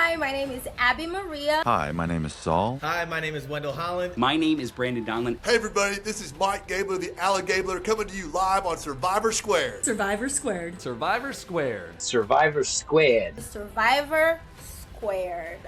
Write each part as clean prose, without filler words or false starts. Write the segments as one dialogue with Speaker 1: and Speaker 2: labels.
Speaker 1: Hi, my name is Abby Maria.
Speaker 2: Hi, my name is Saul.
Speaker 3: Hi, my name is Wendell Holland.
Speaker 4: My name is Brandon Donlin.
Speaker 5: Hey everybody, this is Mike Gabler, the Alligabler, coming to you live on Survivor Squared.
Speaker 6: Survivor Squared.
Speaker 4: Survivor Squared.
Speaker 7: Survivor Squared.
Speaker 1: Survivor Squared.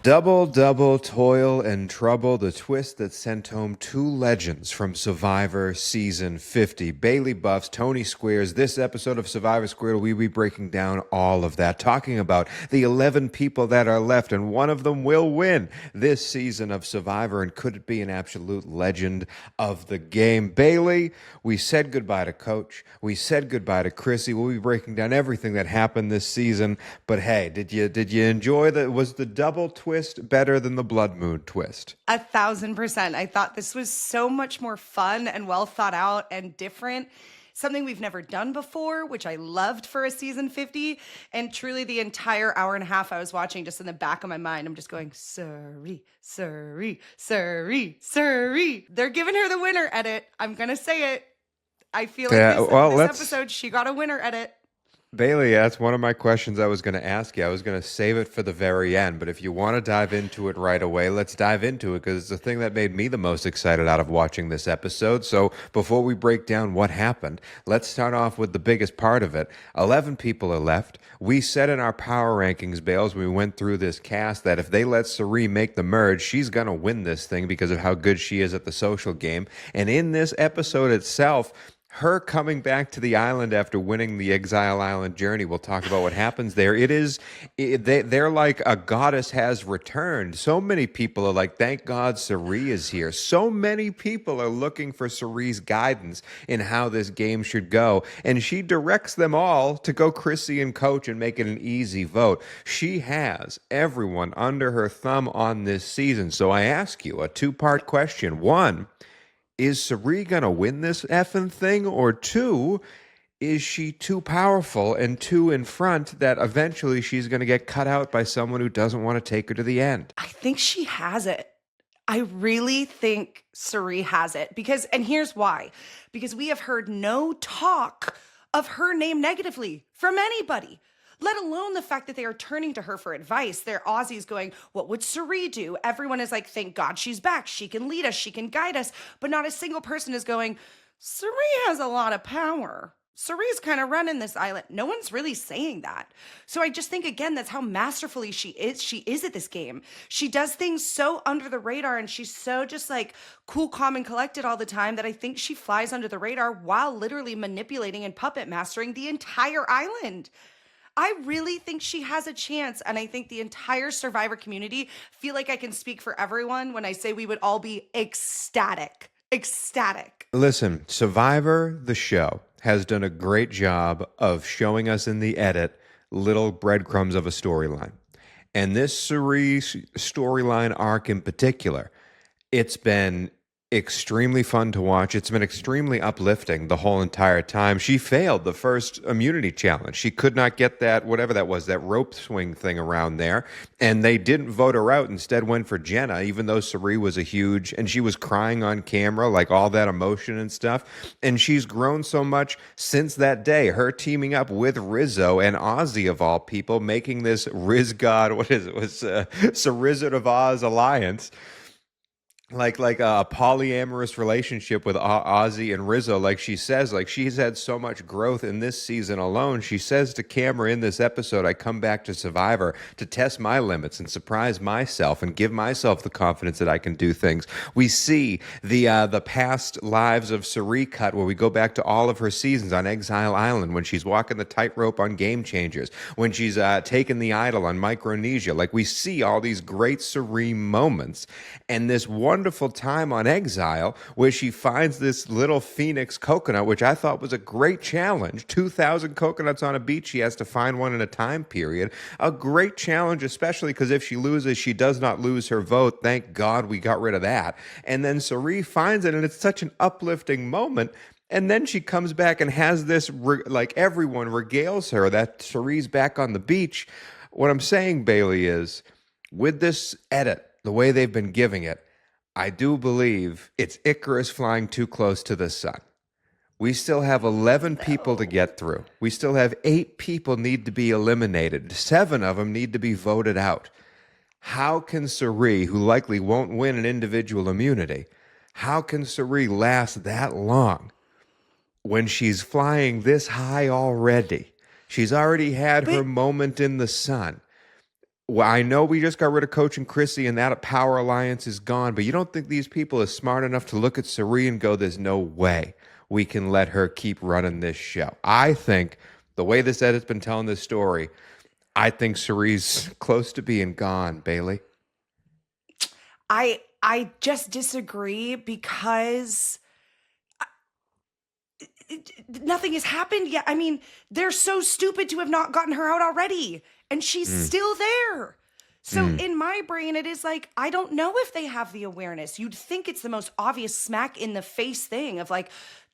Speaker 8: Double, double, toil and trouble, the twist that sent home two legends from Survivor Season 50. Bailey Buffs, Tony Squares. This episode of Survivor Squared, we'll be breaking down all of that, talking about the 11 people that are left, and one of them will win this season of Survivor, and could it be an absolute legend of the game? Bailey, we said goodbye to Coach. We said goodbye to Chrissy. We'll be breaking down everything that happened this season, but hey, did you enjoy was the double twist better than the blood moon twist?
Speaker 9: 1,000%. I thought this was so much more fun and well thought out and different. Something we've never done before, which I loved for a season 50. And truly the entire hour and a half I was watching, just in the back of my mind, I'm just going, Cirie, Cirie, Cirie, Cirie. They're giving her the winner edit. I'm going to say it. I feel like this episode, she got a winner edit.
Speaker 8: Bailey, that's one of my questions I was going to ask you. I was going to save it for the very end, but if you want to dive into it right away, let's dive into it, because it's the thing that made me the most excited out of watching this episode. So before we break down what happened, let's start off with the biggest part of it. 11 people are left. We said in our power rankings, Bales, when we went through this cast, that if they let Cirie make the merge, she's going to win this thing because of how good she is at the social game. And in this episode itself, her coming back to the island after winning the Exile Island journey, we'll talk about what happens there. They're like a goddess has returned. So many people are like, thank God Cirie is here. So many people are looking for Cirie's guidance in how this game should go. And she directs them all to go Chrissy and Coach and make it an easy vote. She has everyone under her thumb on this season. So I ask you a two-part question. One, is Cirie going to win this effing thing? Or two, is she too powerful and too in front that eventually she's going to get cut out by someone who doesn't want to take her to the end?
Speaker 9: I think she has it. I really think Cirie has it. And here's why. Because we have heard no talk of her name negatively from anybody, let alone the fact that they are turning to her for advice. They're Aussies going, what would Cirie do? Everyone is like, thank God she's back. She can lead us. She can guide us. But not a single person is going, Cirie has a lot of power. Cirie's kind of running this island. No one's really saying that. So I just think, again, that's how masterfully she is. She is at this game. She does things so under the radar, and she's so just like cool, calm, and collected all the time that I think she flies under the radar while literally manipulating and puppet mastering the entire island. I really think she has a chance, and I think the entire Survivor community, feel like I can speak for everyone when I say we would all be ecstatic. Ecstatic.
Speaker 8: Listen, Survivor, the show, has done a great job of showing us in the edit little breadcrumbs of a storyline. And this Cirie storyline arc in particular, it's been extremely fun to watch. It's been extremely uplifting the whole entire time. She failed the first immunity challenge. She could not get that, whatever that was, that rope swing thing around there. And they didn't vote her out. Instead went for Jenna, even though Cirie was a huge, and she was crying on camera, like all that emotion and stuff. And she's grown so much since that day. Her teaming up with Rizzo, and Ozzy of all people, making this Riz God, what is it? Was Cirie of Oz alliance. Like a polyamorous relationship with Ozzy and Rizzo, like she says, like she's had so much growth in this season alone. She says to camera in this episode, I come back to Survivor to test my limits and surprise myself and give myself the confidence that I can do things. We see the past lives of Cirie cut, where we go back to all of her seasons on Exile Island, when she's walking the tightrope on Game Changers, when she's taking the idol on Micronesia. Like, we see all these great Cirie moments, and this wonderful time on Exile where she finds this little phoenix coconut, which I thought was a great challenge. 2,000 coconuts on a beach. She has to find one in a time period. A great challenge, especially because if she loses, she does not lose her vote. Thank God we got rid of that. And then Cirie finds it, and it's such an uplifting moment. And then she comes back and has this, like, everyone regales her that Cirie's back on the beach. What I'm saying, Bailey, is with this edit, the way they've been giving it, I do believe it's Icarus flying too close to the sun. We still have 11 people to get through. We still have 8 people need to be eliminated. 7 of them need to be voted out. How can Cirie, who likely won't win an individual immunity, how can Cirie last that long when she's flying this high already? She's already had her moment in the sun. Well, I know we just got rid of Coach and Chrissy and that power alliance is gone, but you don't think these people are smart enough to look at Cirie and go, there's no way we can let her keep running this show? I think the way this edit's been telling this story, I think Cirie's close to being gone, Bailey.
Speaker 9: I just disagree because nothing has happened yet. I mean, they're so stupid to have not gotten her out already, and she's still there. So in my brain, it is like, I don't know if they have the awareness. You'd think it's the most obvious smack in the face thing of like,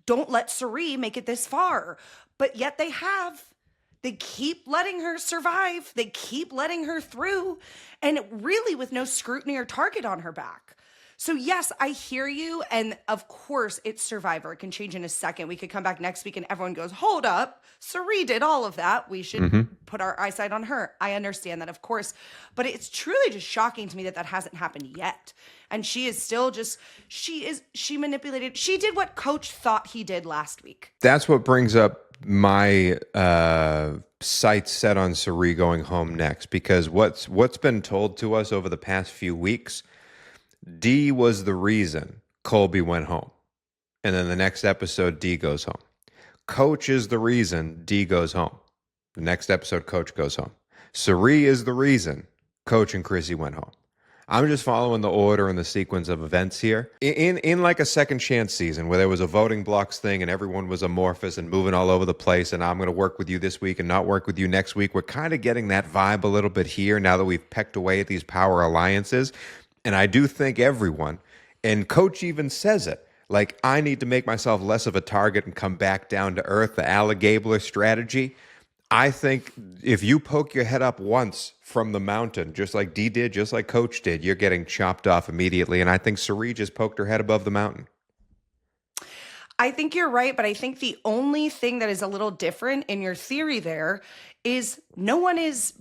Speaker 9: don't let Cirie make it this far. But yet they have. They keep letting her survive. They keep letting her through. And really with no scrutiny or target on her back. So yes, I hear you. And of course, it's Survivor. It can change in a second. We could come back next week and everyone goes, hold up, Cirie did all of that. We should put our eyesight on her. I understand that, of course. But it's truly just shocking to me that that hasn't happened yet. And she is still just, she manipulated. She did what Coach thought he did last week.
Speaker 8: That's what brings up my sights set on Cirie going home next, because what's been told to us over the past few weeks, D was the reason Colby went home. And then the next episode, D goes home. Coach is the reason D goes home. The next episode, Coach goes home. Cirie is the reason Coach and Chrissy went home. I'm just following the order and the sequence of events here. In like a second chance season where there was a voting blocks thing and everyone was amorphous and moving all over the place and I'm going to work with you this week and not work with you next week, we're kind of getting that vibe a little bit here now that we've pecked away at these power alliances. And I do think everyone, and Coach even says it, like, I need to make myself less of a target and come back down to earth, the alligator strategy. I think if you poke your head up once from the mountain, just like D did, just like Coach did, you're getting chopped off immediately. And I think Cirie just poked her head above the mountain.
Speaker 9: I think you're right, but I think the only thing that is a little different in your theory there is no one is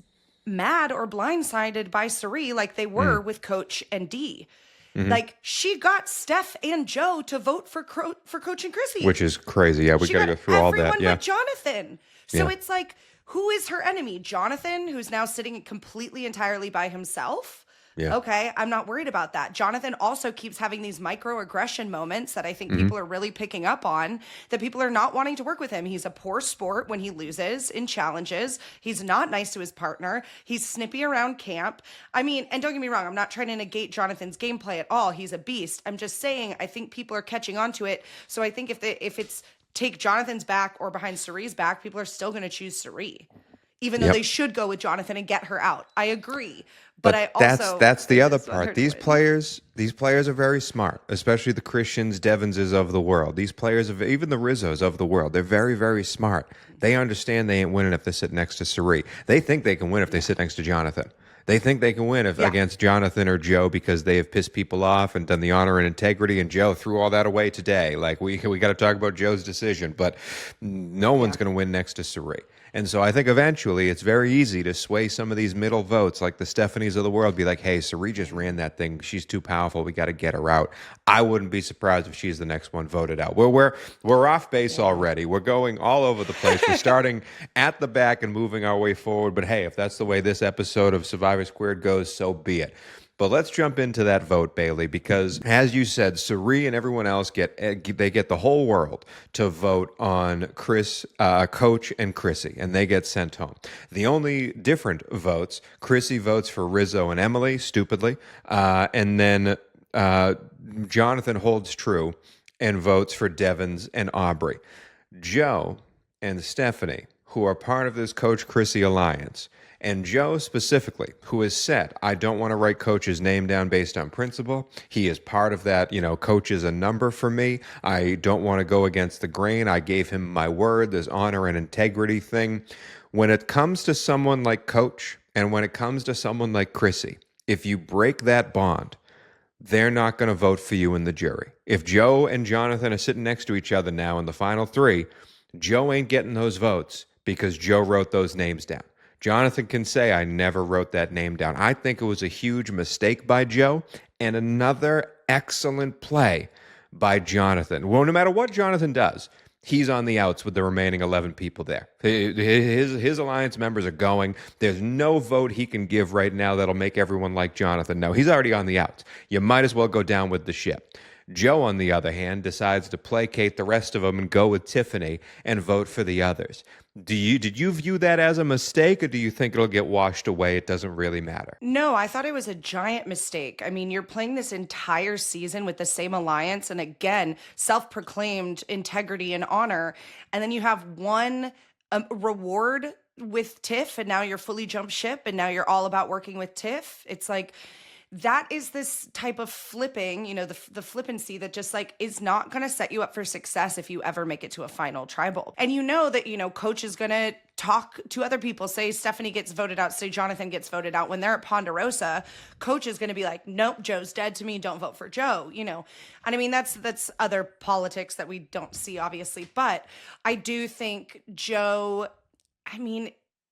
Speaker 9: mad or blindsided by Cirie like they were with Coach and D. Like, she got Steph and Joe to vote for Coach and Chrissy.
Speaker 8: Which is crazy. Yeah, we got to go through all that.
Speaker 9: Everyone but Jonathan. So it's like, who is her enemy? Jonathan, who's now sitting completely entirely by himself?
Speaker 8: Yeah.
Speaker 9: Okay, I'm not worried about that. Jonathan also keeps having these microaggression moments that I think people are really picking up on, that people are not wanting to work with him. He's a poor sport when he loses in challenges. He's not nice to his partner. He's snippy around camp. I mean, and don't get me wrong, I'm not trying to negate Jonathan's gameplay at all. He's a beast. I'm just saying I think people are catching on to it. So I think if it's take Jonathan's back or behind Cirie's back, people are still going to choose Cirie, even though they should go with Jonathan and get her out. I agree. But I also
Speaker 8: that's the other part. These players are very smart, especially the Christians, Devenses of the world. These players, even the Rizzos of the world, they're very, very smart. They understand they ain't winning if they sit next to Cirie. They think they can win if they sit next to Jonathan. They think they can win against Jonathan or Joe because they have pissed people off and done the honor and integrity, and Joe threw all that away today. Like, we got to talk about Joe's decision, but no one's going to win next to Cirie. And so I think eventually it's very easy to sway some of these middle votes, like the Stephanies of the world, be like, hey, Cirie just ran that thing. She's too powerful. We got to get her out. I wouldn't be surprised if she's the next one voted out. We're off base already. We're going all over the place. We're starting at the back and moving our way forward. But hey, if that's the way this episode of Survivor Squared goes, so be it. But let's jump into that vote, Bailey, because as you said, Cirie and everyone else get the whole world to vote on Coach and Chrissy, and they get sent home. The only different votes, Chrissy votes for Rizzo and Emily, stupidly, and then Jonathan holds true and votes for Devens and Aubrey. Joe and Stephanie, who are part of this Coach Chrissy alliance, and Joe specifically, who has said, I don't want to write Coach's name down based on principle. He is part of that, Coach is a number for me. I don't want to go against the grain. I gave him my word, this honor and integrity thing. When it comes to someone like Coach and when it comes to someone like Chrissy, if you break that bond, they're not going to vote for you in the jury. If Joe and Jonathan are sitting next to each other now in the final three, Joe ain't getting those votes because Joe wrote those names down. Jonathan can say, I never wrote that name down. I think it was a huge mistake by Joe and another excellent play by Jonathan. Well, no matter what Jonathan does, he's on the outs with the remaining 11 people there. His alliance members are going. There's no vote he can give right now that'll make everyone like Jonathan. No, he's already on the outs. You might as well go down with the ship. Joe, on the other hand, decides to placate the rest of them and go with Tiffany and vote for the others. Did you view that as a mistake, or do you think it'll get washed away? It doesn't really matter.
Speaker 9: No, I thought it was a giant mistake. I mean, you're playing this entire season with the same alliance, and again, self-proclaimed integrity and honor, and then you have one reward with Tiff, and now you're fully jumped ship, and now you're all about working with Tiff. It's like, that is this type of flipping, the flippancy that just like is not going to set you up for success if you ever make it to a final tribal. And that, coach is going to talk to other people, say Stephanie gets voted out, say Jonathan gets voted out. When they're at Ponderosa, coach is going to be like, nope, Joe's dead to me. Don't vote for Joe, And I mean, that's other politics that we don't see, obviously. But I do think Joe,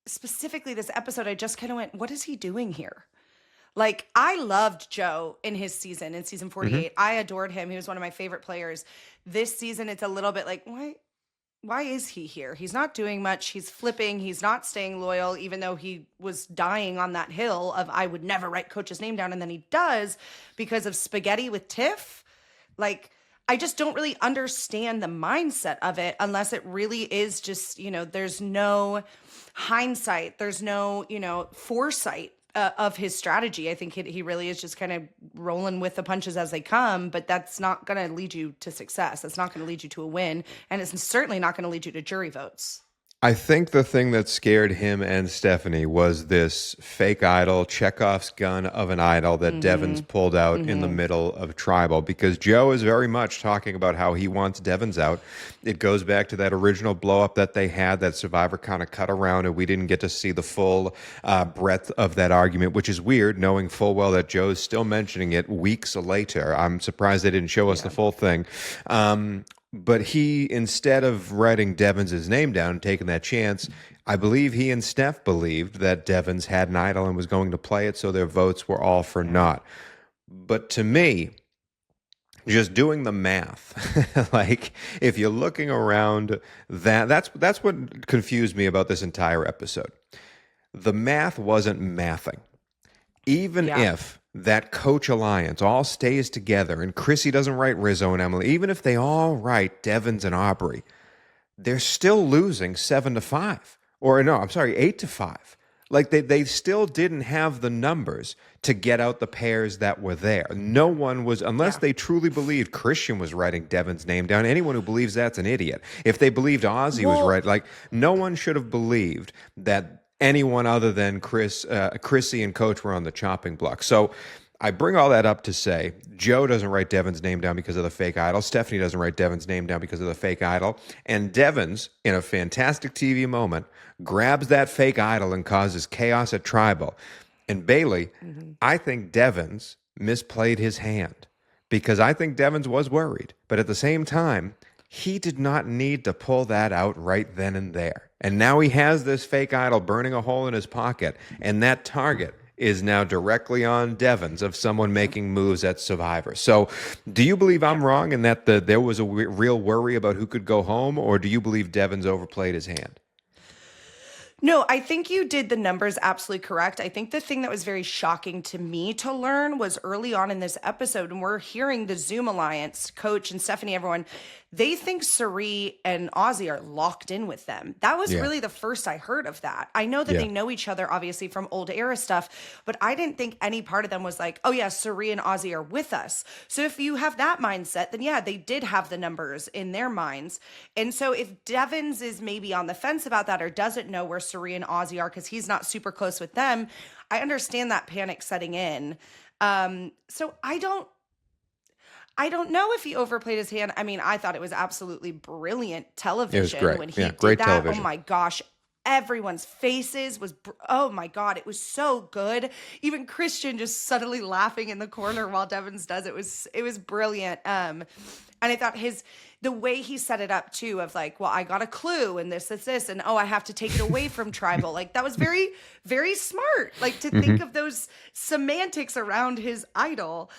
Speaker 9: specifically this episode, I just kind of went, what is he doing here? Like, I loved Joe in season 48. Mm-hmm. I adored him. He was one of my favorite players. This season, it's a little bit like, why is he here? He's not doing much. He's flipping. He's not staying loyal, even though he was dying on that hill of, I would never write coach's name down. And then he does because of spaghetti with Tiff. Like, I just don't really understand the mindset of it unless it really is just, there's no hindsight. There's no, foresight of his strategy. I think he really is just kind of rolling with the punches as they come, but that's not going to lead you to success. That's not going to lead you to a win, and it's certainly not going to lead you to jury votes.
Speaker 8: I think the thing that scared him and Stephanie was this fake idol, Chekhov's gun of an idol that Devens pulled out in the middle of Tribal, because Joe is very much talking about how he wants Devens out. It goes back to that original blow-up that they had, that Survivor kind of cut around, and we didn't get to see the full breadth of that argument, which is weird, knowing full well that Joe's still mentioning it weeks later. I'm surprised they didn't show us the full thing. But he, instead of writing Devens' name down and taking that chance, I believe he and Steph believed that Devens had an idol and was going to play it, so their votes were all for naught. But to me, just doing the math, like if you're looking around that's what confused me about this entire episode. The math wasn't mathing. Even if that coach alliance all stays together and Chrissy doesn't write Rizzo and Emily, even if they all write Devens and Aubrey, they're still losing 7-5. Or no, I'm sorry, 8-5. Like they still didn't have the numbers to get out the pairs that were there. No one was, unless they truly believed Christian was writing Devens' name down. Anyone who believes that's an idiot. If they believed Ozzy was right, like no one should have believed that anyone other than Chrissy and Coach were on the chopping block. So I bring all that up to say Joe doesn't write Devens' name down because of the fake idol. Stephanie doesn't write Devens' name down because of the fake idol. And Devens, in a fantastic TV moment, grabs that fake idol and causes chaos at Tribal. And Bailey, I think Devens misplayed his hand because I think Devens was worried. But at the same time, he did not need to pull that out right then and there. And now he has this fake idol burning a hole in his pocket, and that target is now directly on Devens of someone making moves at Survivor. So do you believe I'm wrong in that there was a real worry about who could go home, or do you believe Devens overplayed his hand?
Speaker 9: No, I think you did the numbers absolutely correct. I think the thing that was very shocking to me to learn was early on in this episode, and we're hearing the Zoom Alliance, Coach and Stephanie, everyone, they think Cirie and Ozzy are locked in with them. That was really the first I heard of that. I know that they know each other, obviously, from old era stuff, but I didn't think any part of them was like, oh yeah, Cirie and Ozzy are with us. So if you have that mindset, then yeah, they did have the numbers in their minds. And so if Devens is maybe on the fence about that or doesn't know where Cirie and Ozzy are because he's not super close with them, I understand that panic setting in. So I don't know if he overplayed his hand. I mean, I thought it was absolutely brilliant television.
Speaker 8: It was great.
Speaker 9: When he did
Speaker 8: great
Speaker 9: that.
Speaker 8: television.
Speaker 9: Oh my gosh. everyone's faces was, oh my God, it was so good. Even Christian just suddenly laughing in the corner while Devens does it was brilliant. And I thought the way he set it up too, of like, well, I got a clue and this, and I have to take it away from tribal. Like that was very, very smart. Like to think of those semantics around his idol.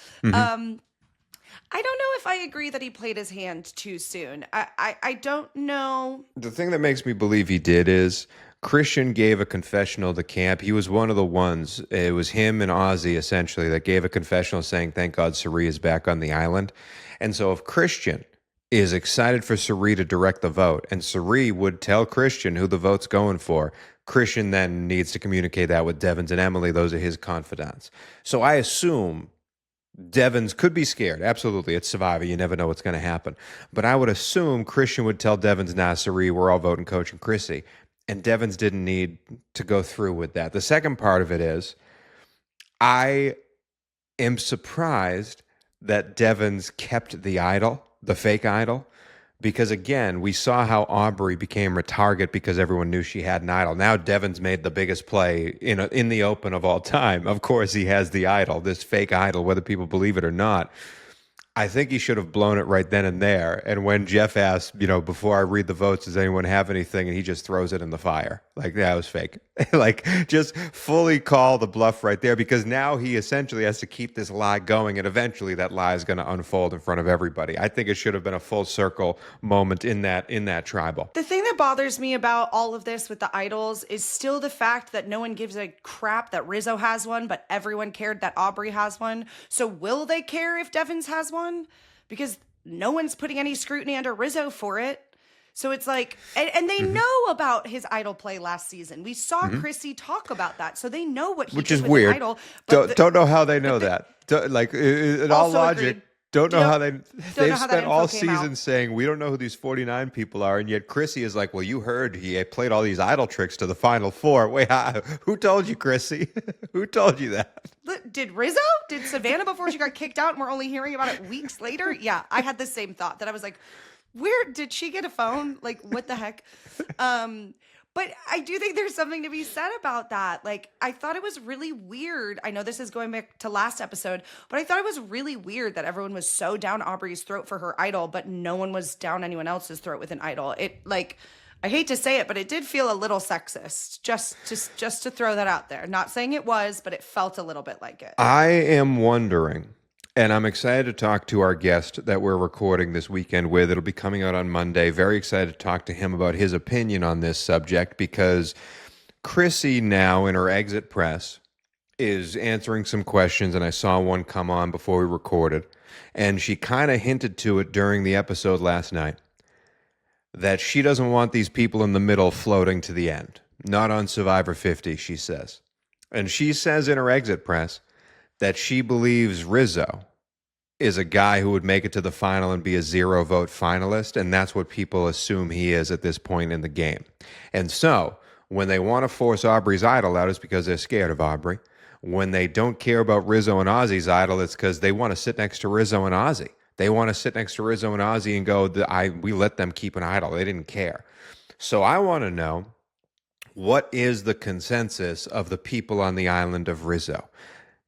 Speaker 9: I don't know if I agree that he played his hand too soon. I don't know.
Speaker 8: The thing that makes me believe he did is Christian gave a confessional to camp. He was one of the ones. It was him and Ozzy, essentially, that gave a confessional saying, thank God Cirie is back on the island. And so if Christian is excited for Cirie to direct the vote, and Cirie would tell Christian who the vote's going for, Christian then needs to communicate that with Devens and Emily. Those are his confidants. So I assume Devens could be scared. Absolutely. It's Survivor. You never know what's going to happen. But I would assume Christian would tell Devens, nah, Cirie, we're all voting Coach and Chrissy. And Devens didn't need to go through with that. The second part of it is, I am surprised that Devens kept the idol, the fake idol, because again, we saw how Aubrey became a target because everyone knew she had an idol. Now Devens made the biggest play in the open of all time. Of course, he has the idol, this fake idol, whether people believe it or not. I think he should have blown it right then and there. And when Jeff asked, before I read the votes, does anyone have anything? And he just throws it in the fire. Like, that was fake. Like, just fully call the bluff right there, because now he essentially has to keep this lie going, and eventually that lie is going to unfold in front of everybody. I think it should have been a full circle moment in that tribal.
Speaker 9: The thing that bothers me about all of this with the idols is still the fact that no one gives a crap that Rizzo has one, but everyone cared that Aubrey has one. So will they care if Devens has one? Because no one's putting any scrutiny under Rizzo for it. So it's like, and they know about his idol play last season. We saw Chrissy talk about that, so they know what he
Speaker 8: Which
Speaker 9: did
Speaker 8: is
Speaker 9: with
Speaker 8: weird.
Speaker 9: the idol.
Speaker 8: Don't know how they know that. Like, in all logic,
Speaker 9: agreed.
Speaker 8: don't know how they've
Speaker 9: how that
Speaker 8: spent all
Speaker 9: info came
Speaker 8: season
Speaker 9: out.
Speaker 8: saying, we don't know who these 49 people are, and yet Chrissy is like, well, you heard he played all these idol tricks to the final four. Wait, who told you, Chrissy? Who told you that?
Speaker 9: Did Rizzo? Did Savannah before she got kicked out and we're only hearing about it weeks later? Yeah, I had the same thought, that I was like, where did she get a phone? Like, what the heck? But I do think there's something to be said about that. Like, I thought it was really weird. I know this is going back to last episode, but I thought it was really weird that everyone was so down Aubrey's throat for her idol, but no one was down anyone else's throat with an idol. It, like, I hate to say it, but it did feel a little sexist. Just to throw that out there. Not saying it was, but it felt a little bit like it.
Speaker 8: I am wondering, and I'm excited to talk to our guest that we're recording this weekend with. It'll be coming out on Monday. Very excited to talk to him about his opinion on this subject, because Chrissy now in her exit press is answering some questions, and I saw one come on before we recorded, and she kind of hinted to it during the episode last night, that she doesn't want these people in the middle floating to the end. Not on Survivor 50, she says. And she says in her exit press that she believes Rizzo is a guy who would make it to the final and be a 0-vote finalist, and that's what people assume he is at this point in the game. And so, when they want to force Aubrey's idol out, it's because they're scared of Aubrey. When they don't care about Rizzo and Ozzy's idol, it's because they want to sit next to Rizzo and Ozzy. They want to sit next to Rizzo and Ozzy and go, we let them keep an idol. They didn't care. So I want to know, what is the consensus of the people on the island of Rizzo?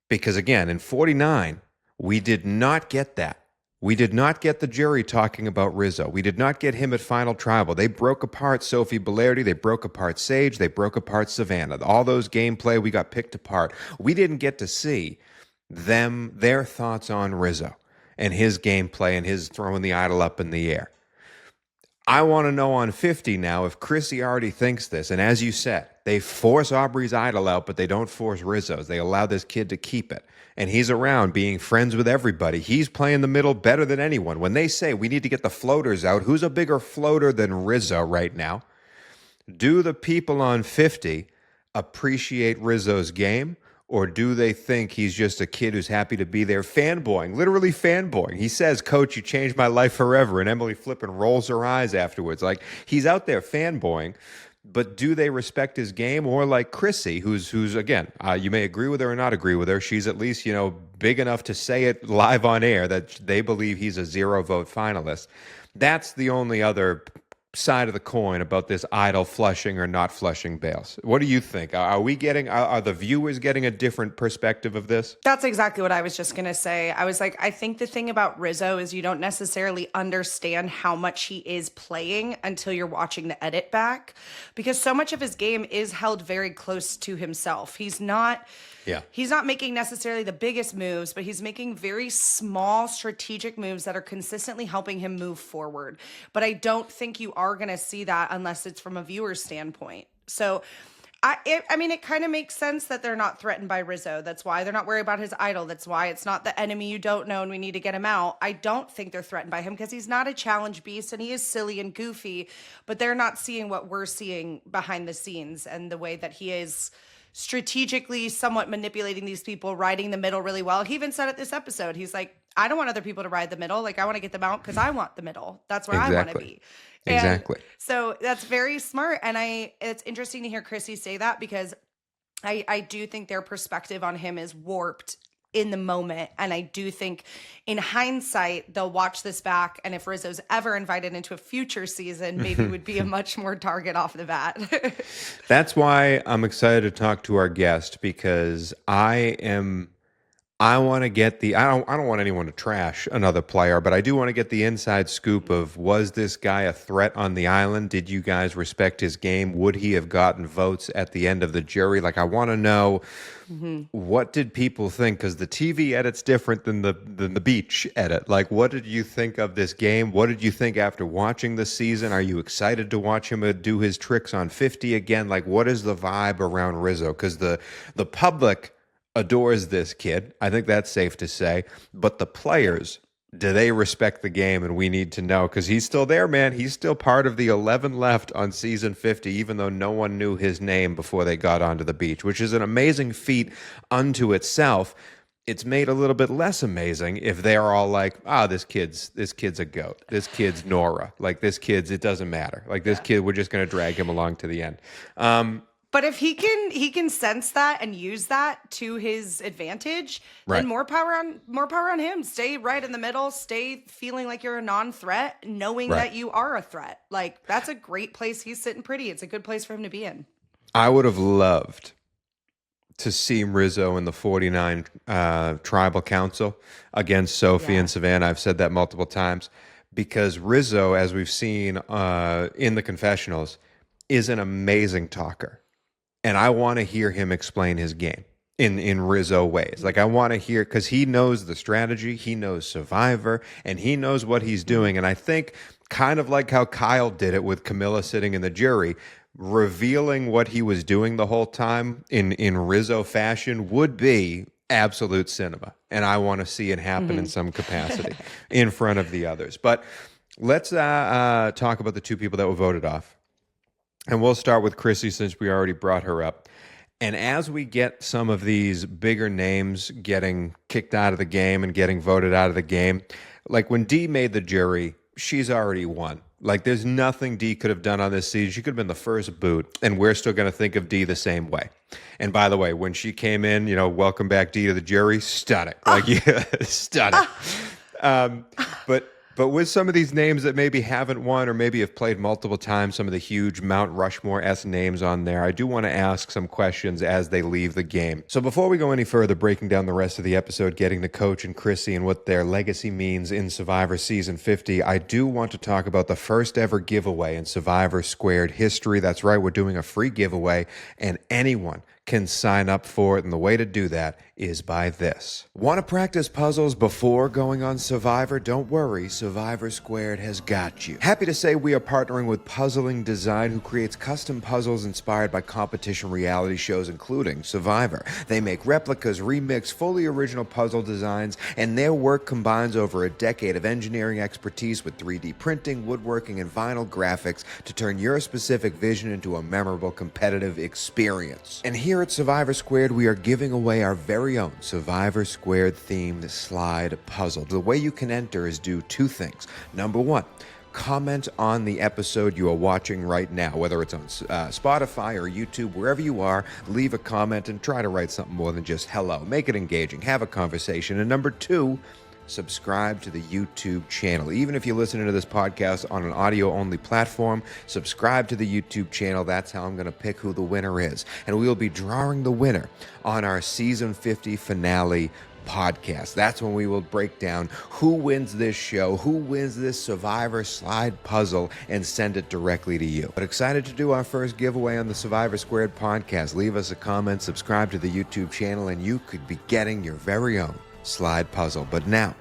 Speaker 8: Because again, in 49, we did not get that. We did not get the jury talking about Rizzo. We did not get him at Final Tribal. They broke apart Sophie Bellardi. They broke apart Sage. They broke apart Savannah. All those gameplay, we got picked apart. We didn't get to see their thoughts on Rizzo and his gameplay and his throwing the idol up in the air. I want to know on 50 now if Chrissy already thinks this. And as you said, they force Aubrey's idol out, but they don't force Rizzo's. They allow this kid to keep it. And he's around being friends with everybody. He's playing the middle better than anyone. When they say we need to get the floaters out, who's a bigger floater than Rizzo right now? Do the people on 50 appreciate Rizzo's game? Or do they think he's just a kid who's happy to be there fanboying, literally fanboying? He says, Coach, you changed my life forever. And Emily flipping rolls her eyes afterwards. Like, he's out there fanboying. But do they respect his game? Or like Chrissy, who's again, you may agree with her or not agree with her. She's at least, big enough to say it live on air that they believe he's a 0-vote finalist. That's the only other side of the coin about this idol flushing or not flushing bales. What do you think? Are the viewers getting a different perspective of this?
Speaker 9: That's exactly what I was just going to say. I was like, I think the thing about Rizzo is you don't necessarily understand how much he is playing until you're watching the edit back, because so much of his game is held very close to himself. He's not making necessarily the biggest moves, but he's making very small strategic moves that are consistently helping him move forward. But I don't think you are going to see that unless it's from a viewer's standpoint. So I mean, it kind of makes sense that they're not threatened by Rizzo. That's why they're not worried about his idol. That's why it's not the enemy you don't know and we need to get him out. I don't think they're threatened by him because he's not a challenge beast and he is silly and goofy, but they're not seeing what we're seeing behind the scenes and the way that he is strategically somewhat manipulating these people, riding the middle really well. He even said it this episode. He's like, I don't want other people to ride the middle. Like, I want to get them out because I want the middle. That's where I want to be.
Speaker 8: Exactly.
Speaker 9: And so that's very smart. And it's interesting to hear Chrissy say that because I do think their perspective on him is warped in the moment. And I do think in hindsight, they'll watch this back. And if Rizzo's ever invited into a future season, maybe would be a much more target off the bat.
Speaker 8: That's why I'm excited to talk to our guest, because I want to get I don't want anyone to trash another player, but I do want to get the inside scoop of, was this guy a threat on the island? Did you guys respect his game? Would he have gotten votes at the end of the jury? Like, I want to know, what did people think? Because the TV edit's different than the beach edit. Like, what did you think of this game? What did you think after watching the season? Are you excited to watch him do his tricks on 50 again? Like, what is the vibe around Rizzo? Because the public adores this kid. I think that's safe to say. But the players, do they respect the game? And we need to know, because he's still there, man. He's still part of the 11 left on season 50, even though no one knew his name before they got onto the beach, which is an amazing feat unto itself. It's made a little bit less amazing if they're all like, this kid's a goat. This kid's Nora. Like, this kid's, it doesn't matter. Like, this kid, we're just going to drag him along to the end.
Speaker 9: But if he can sense that and use that to his advantage, then more power on him. Stay right in the middle. Stay feeling like you're a non-threat, knowing that you are a threat. Like, that's a great place. He's sitting pretty. It's a good place for him to be in.
Speaker 8: I would have loved to see Rizzo in the 49 tribal council against Sophie and Savannah. I've said that multiple times, because Rizzo, as we've seen in the confessionals, is an amazing talker. And I want to hear him explain his game in Rizzo ways. Like, I want to hear, because he knows the strategy, he knows Survivor, and he knows what he's doing. And I think, kind of like how Kyle did it with Camilla sitting in the jury, revealing what he was doing the whole time in Rizzo fashion would be absolute cinema. And I want to see it happen in some capacity in front of the others. But let's talk about the two people that were voted off. And we'll start with Chrissy, since we already brought her up. And as we get some of these bigger names getting kicked out of the game and getting voted out of the game, like when Dee made the jury, she's already won. Like, there's nothing Dee could have done on this season. She could have been the first boot, and we're still going to think of Dee the same way. And by the way, when she came in, welcome back, Dee, to the jury, stunning. Stunning. But with some of these names that maybe haven't won or maybe have played multiple times, some of the huge Mount Rushmore-esque names on there, I do want to ask some questions as they leave the game. So before we go any further, breaking down the rest of the episode, getting to Coach and Chrissy and what their legacy means in Survivor Season 50, I do want to talk about the first ever giveaway in Survivor Squared history. That's right, we're doing a free giveaway, and anyone can sign up for it, and the way to do that is by this. Want to practice puzzles before going on Survivor? Don't worry, Survivor Squared has got you. Happy to say we are partnering with Puzzling Design, who creates custom puzzles inspired by competition reality shows, including Survivor. They make replicas, remix, fully original puzzle designs, and their work combines over a decade of engineering expertise with 3D printing, woodworking, and vinyl graphics to turn your specific vision into a memorable competitive experience. And here at Survivor Squared, we are giving away our very own Survivor Squared themed slide puzzle. The way you can enter is do two things. Number one, comment on the episode you are watching right now, whether it's on Spotify or YouTube, wherever you are, leave a comment and try to write something more than just hello. Make it engaging, have a conversation. And number two, subscribe to the YouTube channel. Even if you're listening to this podcast on an audio-only platform, subscribe to the YouTube channel. That's how I'm going to pick who the winner is. And we will be drawing the winner on our Season 50 finale podcast. That's when we will break down who wins this show, who wins this Survivor slide puzzle, and send it directly to you. But excited to do our first giveaway on the Survivor Squared podcast. Leave us a comment, subscribe to the YouTube channel, and you could be getting your very own slide puzzle. But now,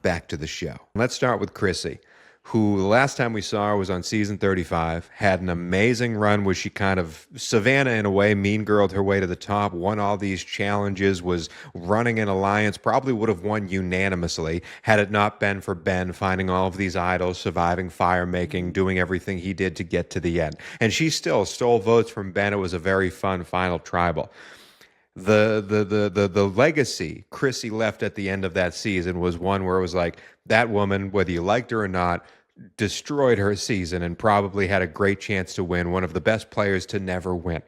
Speaker 8: back to the show. Let's start with Chrissy, who the last time we saw her was on season 35, had an amazing run where she kind of, Savannah in a way, mean girled her way to the top, won all these challenges, was running an alliance, probably would have won unanimously had it not been for Ben finding all of these idols, surviving fire making, doing everything he did to get to the end. And she still stole votes from Ben. It was a very fun final tribal. The legacy Chrissy left at the end of that season was one where it was like, that woman, whether you liked her or not, destroyed her season and probably had a great chance to win, one of the best players to never win.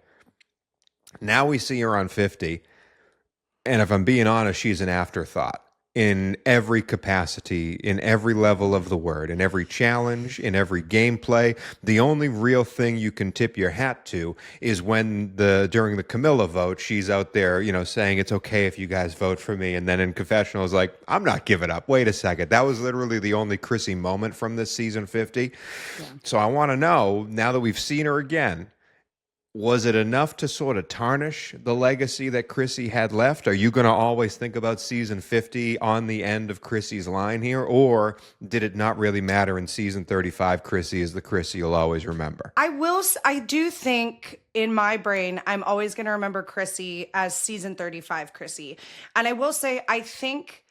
Speaker 8: Now we see her on 50, and if I'm being honest, she's an afterthought in every capacity, in every level of the word, in every challenge, in every gameplay. The only real thing you can tip your hat to is when during the Camilla vote, she's out there, saying it's okay if you guys vote for me. And then in confessional is like, I'm not giving up. Wait a second. That was literally the only Chrissy moment from this season 50. Yeah. So I want to know, now that we've seen her again, was it enough to sort of tarnish the legacy that Chrissy had left? Are you going to always think about season 50 on the end of Chrissy's line here? Or did it not really matter in season 35, Chrissy is the Chrissy you'll always remember?
Speaker 9: I do think in my brain, I'm always going to remember Chrissy as season 35 Chrissy. And I will say, I think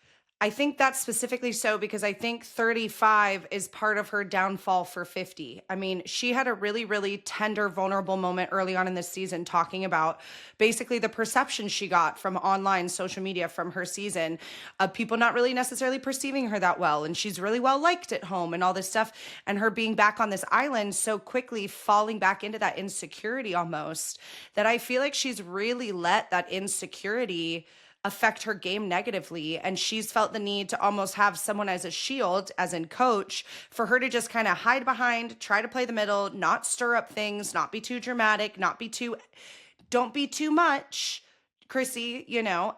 Speaker 9: that's specifically so because I think 35 is part of her downfall for 50. I mean, she had a really, really tender, vulnerable moment early on in this season talking about basically the perception she got from online social media from her season of people not really necessarily perceiving her that well. And she's really well liked at home and all this stuff. And her being back on this island so quickly, falling back into that insecurity almost, that I feel like she's really let that insecurity affect her game negatively. And she's felt the need to almost have someone as a shield, as in coach, for her to just kind of hide behind, try to play the middle, not stir up things, not be too dramatic, don't be too much, Chrissy,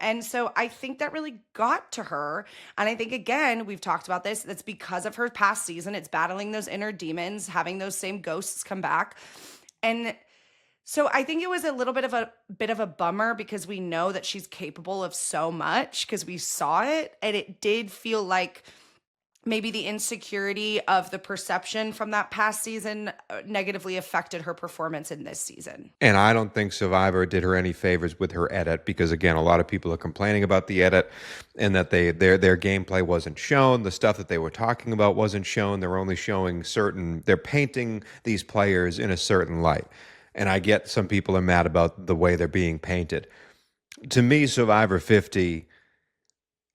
Speaker 9: And so I think that really got to her. And I think, again, we've talked about this, that's because of her past season. It's battling those inner demons, having those same ghosts come back. And so I think it was a little bit of a bummer because we know that she's capable of so much because we saw it, and it did feel like maybe the insecurity of the perception from that past season negatively affected her performance in this season.
Speaker 8: And I don't think Survivor did her any favors with her edit because, again, a lot of people are complaining about the edit and that their gameplay wasn't shown. The stuff that they were talking about wasn't shown. They're only showing they're painting these players in a certain light. And I get some people are mad about the way they're being painted. To me, Survivor 50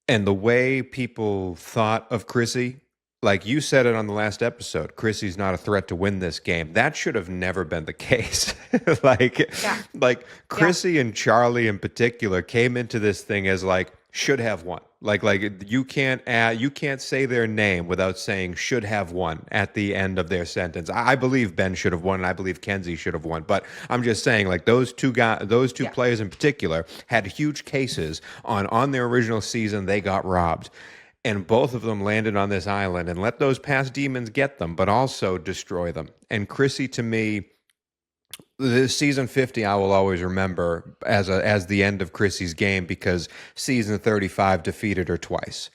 Speaker 8: and the way people thought of Chrissy, like you said it on the last episode, Chrissy's not a threat to win this game. That should have never been the case. Like Chrissy and Charlie in particular came into this thing as like, should have won. Like you can't say their name without saying should have won at the end of their sentence. I believe Ben should have won, and I believe Kenzie should have won. But I'm just saying, like those two players in particular had huge cases on their original season. They got robbed, and both of them landed on this island and let those past demons get them, but also destroy them. And Chrissy, to me, this season 50, I will always remember as the end of Chrissy's game because season 35 defeated her twice.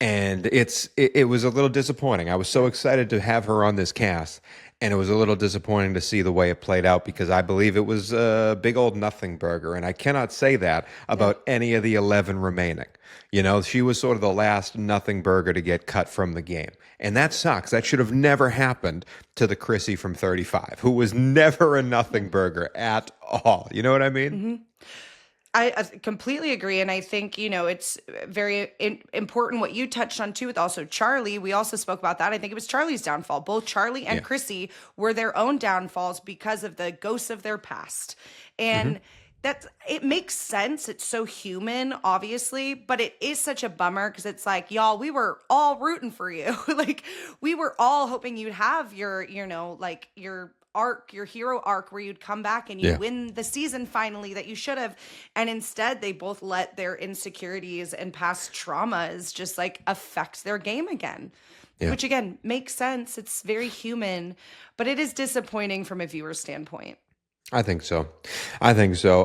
Speaker 8: And it was a little disappointing. I was so excited to have her on this cast, and it was a little disappointing to see the way it played out because I believe it was a big old nothing burger, and I cannot say that about any of the 11 remaining. She was sort of the last nothing burger to get cut from the game. And that sucks. That should have never happened to the Chrissy from 35, who was never a nothing burger at all. You know what I mean?
Speaker 9: Mm-hmm. I completely agree. And I think, it's very important what you touched on too with also Charlie. We also spoke about that. I think it was Charlie's downfall. Both Charlie and Chrissy were their own downfalls because of the ghosts of their past. And it makes sense. It's so human, obviously, but it is such a bummer because it's like, y'all, we were all rooting for you. Like, we were all hoping you'd have your, like your arc, your hero arc where you'd come back and you win the season finally that you should have. And instead, they both let their insecurities and past traumas just like affect their game again. Yeah. Which again makes sense. It's very human, but it is disappointing from a viewer standpoint.
Speaker 8: I think so.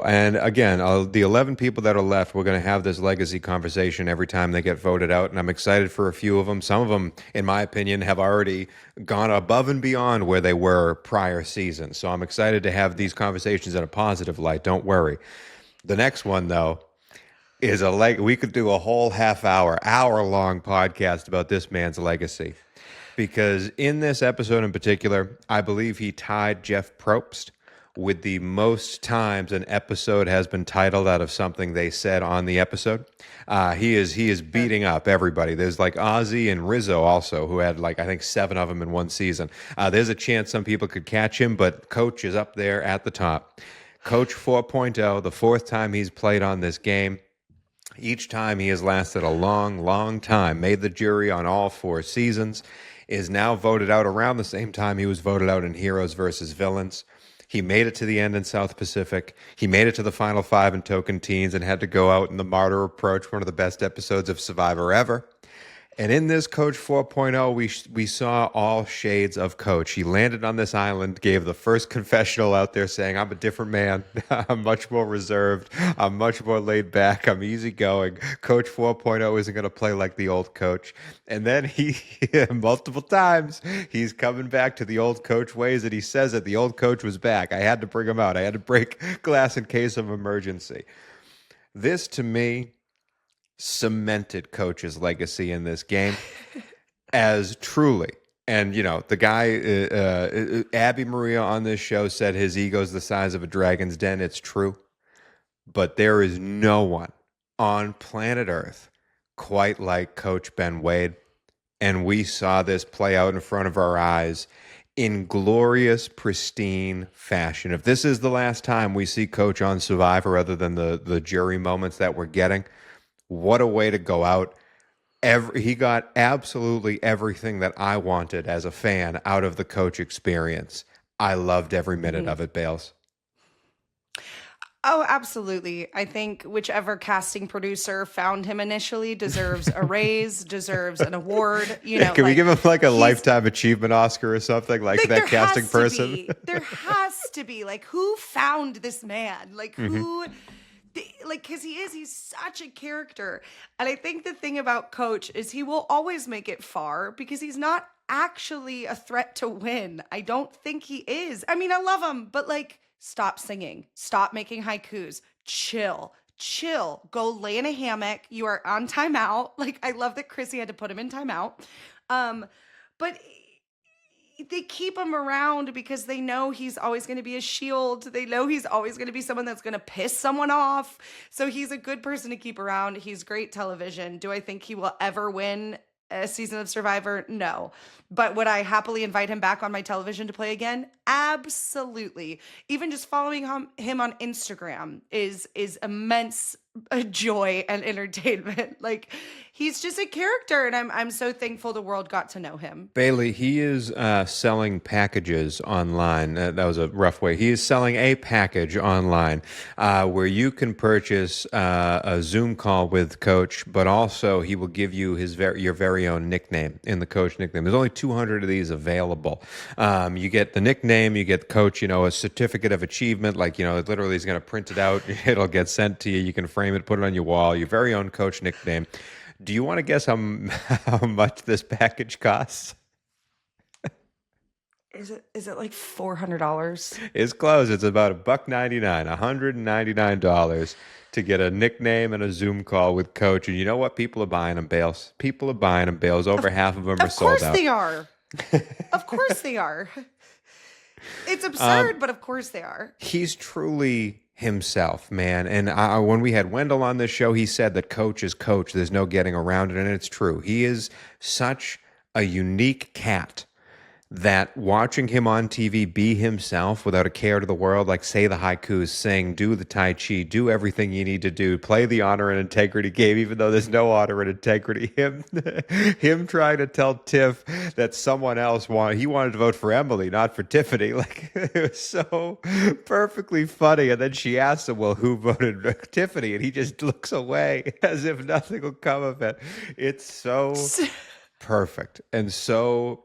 Speaker 8: And again, the 11 people that are left, we're going to have this legacy conversation every time they get voted out. And I'm excited for a few of them. Some of them, in my opinion, have already gone above and beyond where they were prior seasons. So I'm excited to have these conversations in a positive light. Don't worry. The next one, though, is we could do a whole hour-long podcast about this man's legacy. Because in this episode in particular, I believe he tied Jeff Probst with the most times an episode has been titled out of something they said on the episode. He is beating up everybody. There's like Ozzy and Rizzo also, who had like, I think 7 of them in one season. There's a chance some people could catch him, but Coach is up there at the top. Coach 4.0, the 4th time he's played on this game. Each time he has lasted a long, long time, made the jury on all 4 seasons, is now voted out around the same time he was voted out in Heroes versus Villains. He made it to the end in South Pacific. He made it to the final 5 in Token Teens and had to go out in the Martyr Approach, one of the best episodes of Survivor ever. And in this Coach 4.0, we saw all shades of Coach. He landed on this island, gave the first confessional out there saying, I'm a different man. I'm much more reserved. I'm much more laid back. I'm easygoing. Coach 4.0 isn't going to play like the old Coach. And then he, multiple times, he's coming back to the old Coach ways, and he says that the old Coach was back. I had to bring him out. I had to break glass in case of emergency. This, to me, cemented Coach's legacy in this game as truly, and the guy Abby Maria on this show said his ego's the size of a dragon's den. It's true, but there is no one on planet Earth quite like Coach Ben Wade, and we saw this play out in front of our eyes in glorious, pristine fashion. If this is the last time we see Coach on Survivor, other than the jury moments that we're getting, what a way to go out. He got absolutely everything that I wanted as a fan out of the Coach experience. I loved every minute of it, Bales.
Speaker 9: Oh, absolutely. I think whichever casting producer found him initially deserves a raise, deserves an award.
Speaker 8: Can we give him like a Lifetime Achievement Oscar or something, like that casting person?
Speaker 9: There has to be. Like, who found this man? Like, who... Like, because he's such a character. And I think the thing about Coach is he will always make it far because he's not actually a threat to win. I don't think he is. I mean, I love him, but like, stop singing, stop making haikus, chill, go lay in a hammock. You are on timeout. Like, I love that Chrissy had to put him in timeout. But they keep him around because they know he's always going to be a shield. They know he's always going to be someone that's going to piss someone off. So he's a good person to keep around. He's great television. Do I think he will ever win a season of Survivor? No. But would I happily invite him back on my television to play again? Absolutely. Even just following him on Instagram is immense joy and entertainment. Like, he's just a character, and I'm so thankful the world got to know him.
Speaker 8: Bailey, he is selling packages online. That was a rough way. He is selling a package online where you can purchase a Zoom call with Coach, but also he will give you your very own nickname in the Coach nickname. There's only 200 of these available. You get the nickname, you get Coach, a certificate of achievement, like, literally he's going to print it out. It'll get sent to you. You can frame it, put it on your wall, your very own Coach nickname. Do you want to guess how much this package costs?
Speaker 9: Is it like $400?
Speaker 8: It's close. It's about $1.99, $199 to get a nickname and a Zoom call with Coach. And you know what? People are buying them, Bales. People are buying them, Bales. Over half of them are sold out.
Speaker 9: Of course they are. Of course they are. It's absurd, but of course they are.
Speaker 8: He's truly himself, man. And when we had Wendell on this show, he said that Coach is Coach. There's no getting around it, and it's true. He is such a unique cat that watching him on TV be himself without a care to the world, like say the haikus, sing, do the Tai Chi, do everything you need to do, play the honor and integrity game, even though there's no honor and integrity. Him trying to tell Tiff that someone else he wanted to vote for Emily, not for Tiffany. Like, it was so perfectly funny. And then she asks him, well, who voted Tiffany? And he just looks away as if nothing will come of it. It's so perfect and so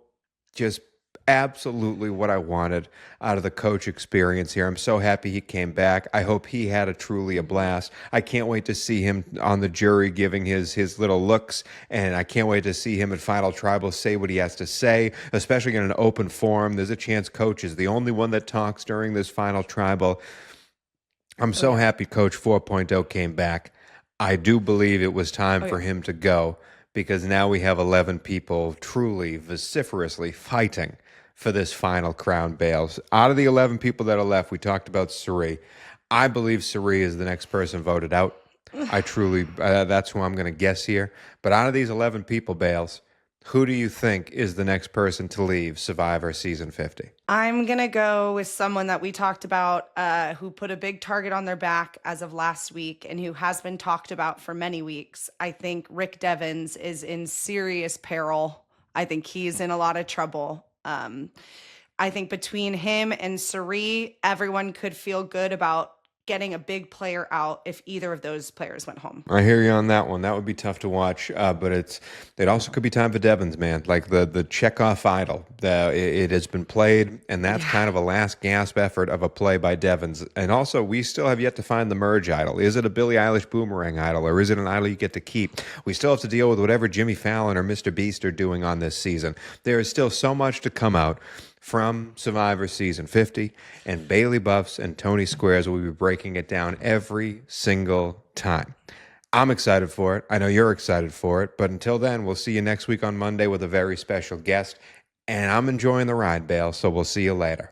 Speaker 8: just absolutely what I wanted out of the coach experience here. I'm so happy he came back. I hope he had a blast. I can't wait to see him on the jury giving his little looks, and I can't wait to see him at Final Tribal say what he has to say, especially in an open forum. There's a chance Coach is the only one that talks during this Final Tribal. I'm so happy Coach 4.0 came back. I do believe it was time for him to go, because now we have 11 people truly vociferously fighting for this final crown, Bales. Out of the 11 people that are left, we talked about Cirie. I believe Cirie is the next person voted out. I truly, that's who I'm going to guess here. But out of these 11 people, Bales, who do you think is the next person to leave Survivor Season 50?
Speaker 9: I'm going to go with someone that we talked about who put a big target on their back as of last week and who has been talked about for many weeks. I think Rick Devens is in serious peril. I think he's in a lot of trouble. I think between him and Cirie, everyone could feel good about getting a big player out if either of those players went home.
Speaker 8: I hear you on that one. That would be tough to watch, but it also could be time for Devens, man. Like the Chekhov idol, it has been played, and that's kind of a last gasp effort of a play by Devens. And also, we still have yet to find the merge idol. Is it a Billie Eilish boomerang idol, or is it an idol you get to keep? We still have to deal with whatever Jimmy Fallon or Mr. Beast are doing on this season. There is still so much to come out from Survivor Season 50, and Bailey Buffs and Tony Squares will be breaking it down every single time. I'm excited for it. I know you're excited for it, but until then, we'll see you next week on Monday with a very special guest, and I'm enjoying the ride, Bale, so we'll see you later.